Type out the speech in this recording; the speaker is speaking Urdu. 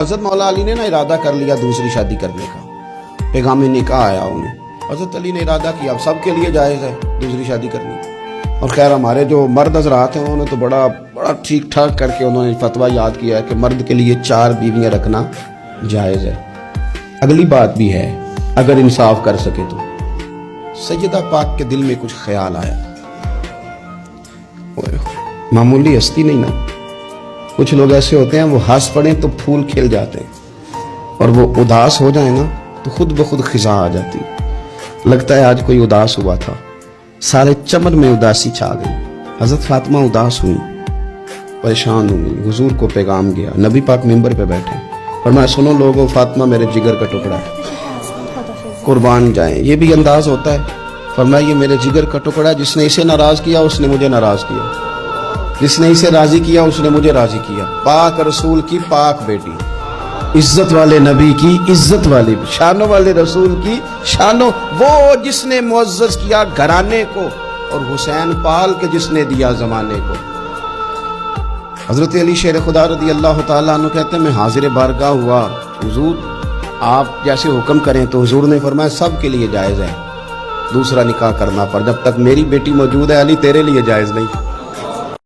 حضرت مولا علی نے ارادہ کر لیا دوسری شادی کرنے کا، پیغام نکاح آیا انہیں، حضرت علی نے ارادہ کیا اب سب کے لیے جائز ہے دوسری شادی کرنی۔ اور خیر ہمارے جو مرد حضرات ہیں انہوں نے تو بڑا ٹھیک ٹھاک کر کے انہوں نے فتویٰ یاد کیا ہے کہ مرد کے لیے 4 بیویاں رکھنا جائز ہے۔ اگلی بات بھی ہے، اگر انصاف کر سکے تو سیدہ پاک کے دل میں کچھ خیال آیا، معمولی ہستی نہیں نا، کچھ لوگ ایسے ہوتے ہیں وہ ہنس پڑیں تو پھول کھل جاتے ہیں، اور وہ اداس ہو جائیں نا تو خود بخود خزاں آ جاتی۔ لگتا ہے آج کوئی اداس ہوا تھا، سارے چمن میں اداسی چھا گئی۔ حضرت فاطمہ اداس ہوئی، پریشان ہوئی، حضور کو پیغام گیا، نبی پاک ممبر پہ بیٹھے، فرمایا سنو لوگوں، فاطمہ میرے جگر کا ٹکڑا ہے، قربان جائیں۔ یہ بھی انداز ہوتا ہے، فرمایا یہ میرے جگر کا ٹکڑا ہے، جس نے اسے ناراض کیا اس نے مجھے ناراض کیا، جس نے اسے راضی کیا اس نے مجھے راضی کیا۔ پاک رسول کی پاک بیٹی، عزت والے نبی کی عزت والی، شانوں والے رسول کی شانوں، وہ جس نے معزز کیا گھرانے کو اور حسین پال کے جس نے دیا زمانے کو۔ حضرت علی شیر خدا رضی اللہ تعالیٰ عنہ کہتے ہیں میں حاضر بارگاہ ہوا، حضور آپ جیسے حکم کریں، تو حضور نے فرمایا سب کے لیے جائز ہے دوسرا نکاح کرنا، پر جب تک میری بیٹی موجود ہے علی تیرے لیے جائز نہیں۔